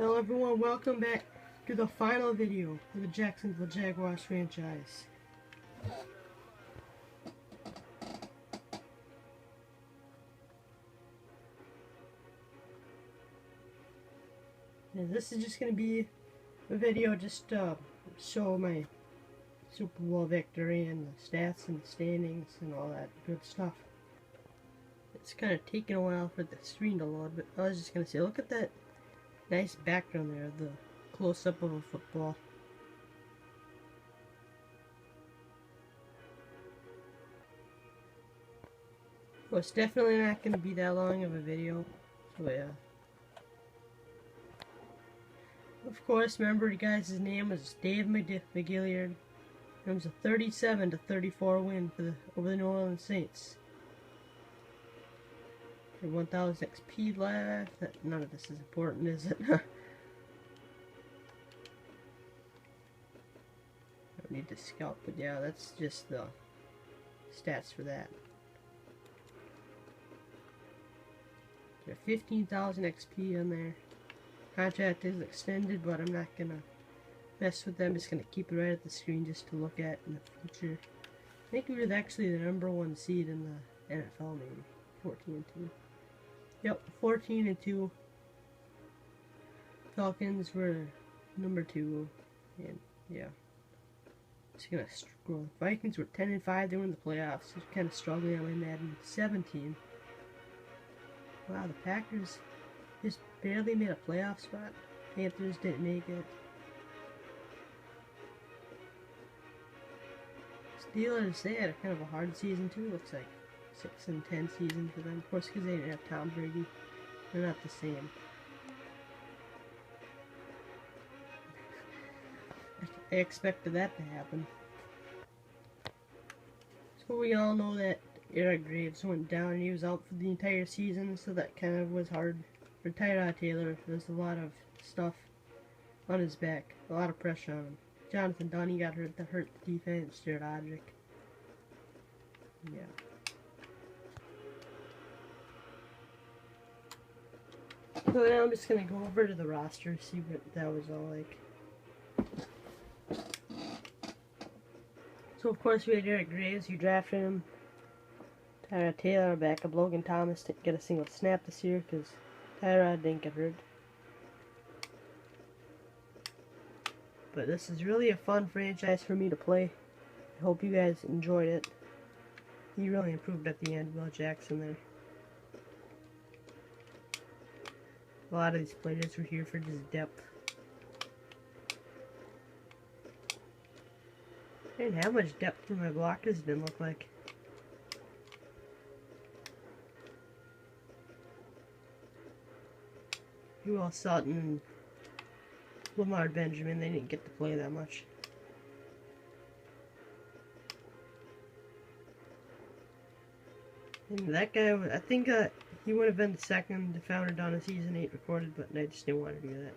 Hello everyone, welcome back to the final video for the Jacksonville Jaguars franchise. And this is just going to be a video just to show my Super Bowl victory and the stats and the standings and all that good stuff. It's kind of taking a while for the screen to load, but I was just going to say, look at that nice background there, the close-up of a football. Well, it's definitely not going to be that long of a video, so yeah. Of course, remember the guy's name was Dave McGilliard. It was a 37-34 win for over the New Orleans Saints. 1000 XP left. None of this is important, is it? I don't need to scout, but yeah, that's just the stats for that. There 15,000 XP on there. Contract is extended, but I'm not gonna mess with them. Just gonna keep it right at the screen just to look at in the future. I think we were actually the #1 seed in the NFL, maybe 14-2. Yep, 14-2. Falcons were #2, and yeah. Just gonna scroll. Vikings were 10-5. They were in the playoffs. Just kind of struggling on my Madden 17. Wow, the Packers just barely made a playoff spot. Panthers didn't make it. Steelers, they had kind of a hard season too. Looks like 6-10 season for them. Of course, because they didn't have Tom Brady. They're not the same. I expected that to happen. So we all know that Eric Graves went down and he was out for the entire season, so that kind of was hard for Tyrod Taylor. There's a lot of stuff on his back, a lot of pressure on him. Jonathan Dunn, got hurt. That hurt the defense. Jared Odrick. Yeah. So now I'm just gonna go over to the roster, see what that was all like. So of course we had Eric Graves, you drafted him. Tyrod Taylor, backup. Logan Thomas didn't get a single snap this year because Tyrod didn't get hurt. But this is really a fun franchise for me to play. I hope you guys enjoyed it. He really improved at the end, Will Jackson there. A lot of these players were here for just depth. I didn't have much depth for my blockers, it didn't look like. Will Sutton and Lamar Benjamin, they didn't get to play that much. And that guy, I think he would have been the second if I would have done a season 8 recorded, but I just didn't want to do that.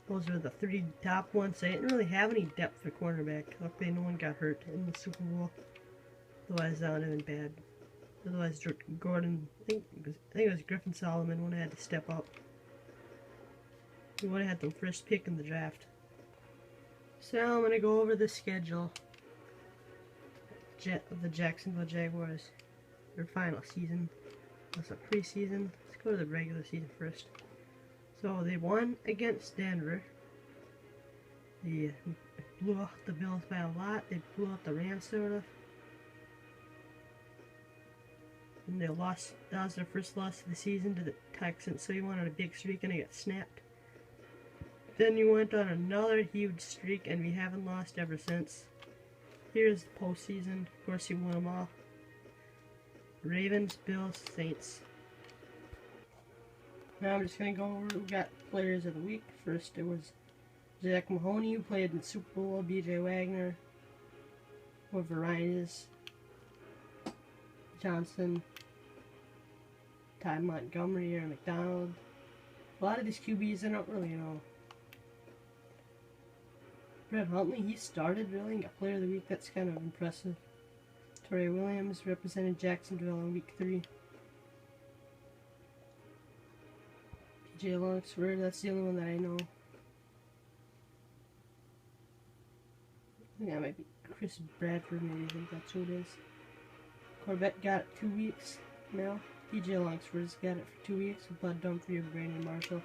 Those are the 3 top ones. I didn't really have any depth for cornerback. Luckily, no one got hurt in the Super Bowl. Otherwise, that would have been bad. Otherwise, Gordon, I think it was Griffin Solomon, would have had to step up. He would have had the first pick in the draft. So I'm going to go over the schedule of the Jacksonville Jaguars. Their final season. That's a preseason. Let's go to the regular season first. So they won against Denver. They blew out the Bills by a lot. They blew out the Rams sort of. And they lost. That was their first loss of the season to the Texans. So you went on a big streak and it got snapped. Then you went on another huge streak and we haven't lost ever since. Here's the postseason. Of course, you won them all. Ravens, Bills, Saints. Now I'm just going to go over, we got players of the week. First it was Zach Mahoney, who played in the Super Bowl, BJ Wagner, whoever Ryan is, Johnson, Ty Montgomery, or McDonald. A lot of these QBs I don't really know. Brett Huntley, he started really and got player of the week. That's kind of impressive. Torrey Williams represented Jacksonville in week 3. DJ Luxford, that's the only one that I know. I think that might be Chris Bradford, maybe. I think that's who it is. Corbett got it 2 weeks now. DJ Luxford's got it for 2 weeks. Bud Dumfrey and Brandon Marshall.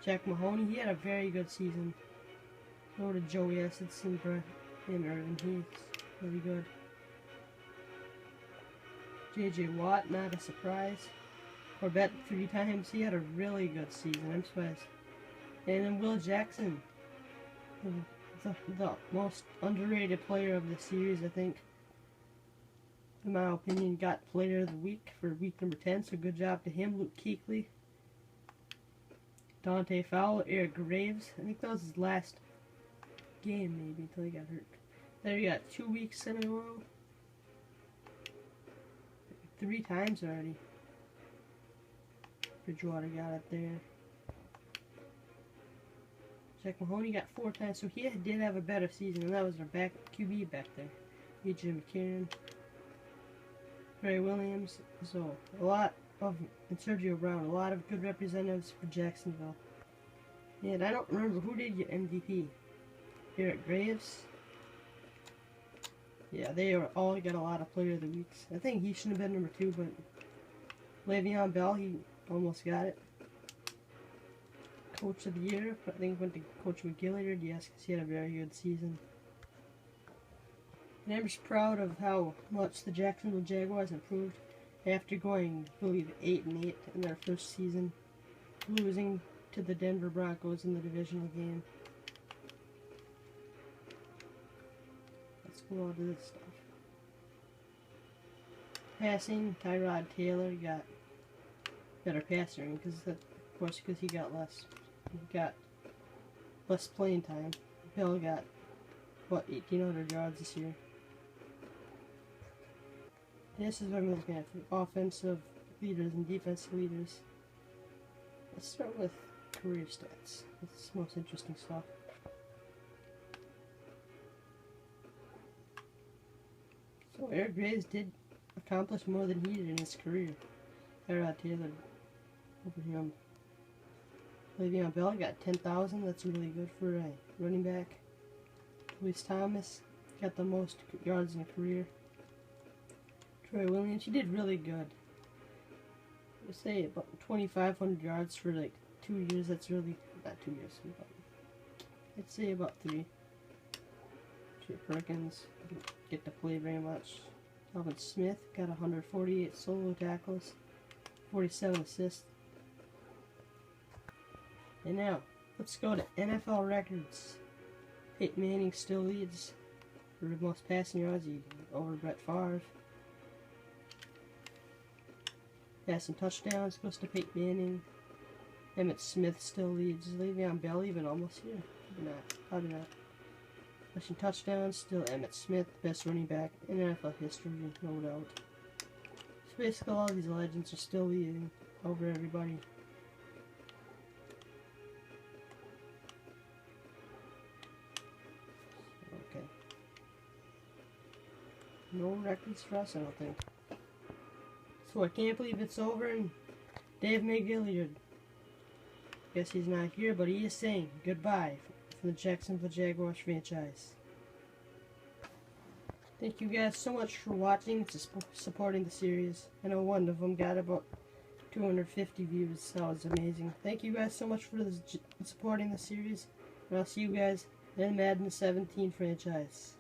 Jack Mahoney, he had a very good season. So did Joey Essence and Irvin. He's really good. J.J. Watt, not a surprise. Corbett 3 times. He had a really good season. I'm surprised. And then Will Jackson, the most underrated player of the series, I think. In my opinion, got Player of the Week for week number 10. So good job to him. Luke Kuechly, Dante Fowler, Eric Graves. I think that was his last game, maybe, until he got hurt. There you got 2 weeks in a row. 3 times already. Bridgewater got it there. Jack Mahoney got 4 times, so he did have a better season, and that was our QB back there. A.J. McCarron, Trey Williams, so a lot of, and Sergio Brown, a lot of good representatives for Jacksonville. And I don't remember who did get MVP. Eric Graves. Yeah, they all got a lot of Player of the Weeks. I think he should have been number 2, but Le'Veon Bell, he almost got it. Coach of the Year, I think went to Coach McGillard, yes, because he had a very good season. And I'm just proud of how much the Jacksonville Jaguars improved after going, I believe, 8-8 in their first season, losing to the Denver Broncos in the divisional game. Let's go on to this stuff. Passing, Tyrod Taylor got better passing because, of course, because he got less playing time. Bill got, what, 1,800 yards this year. This is what I'm looking at for offensive leaders and defensive leaders. Let's start with career stats. That's the most interesting stuff. So Eric Graves did accomplish more than he did in his career. Tyrod Taylor over him. Le'Veon Bell got 10,000. That's really good for a running back. Luis Thomas got the most yards in a career. Troy Williams, he did really good. Let's say about 2,500 yards for like 2 years. That's really not 2 years. I'd say about 3. Trey Perkins didn't get to play very much. Alvin Smith got 148 solo tackles, 47 assists. And now, let's go to NFL records. Peyton Manning still leads for the most passing yards over Brett Favre. Passing touchdowns goes to Peyton Manning. Emmitt Smith still leads. Le'Veon Bell even almost here. Maybe not. Probably not. Rushing touchdowns, still Emmitt Smith, best running back in NFL history, no doubt. So basically all these legends are still leading over everybody. Okay. No records for us, I don't think. So I can't believe it's over, and Dave McGillard, guess he's not here, but he is saying goodbye from the Jacksonville Jaguars franchise. Thank you guys so much for watching and supporting the series. I know one of them got about 250 views. That was amazing. Thank you guys so much for supporting the series, and I'll see you guys in Madden 17 franchise.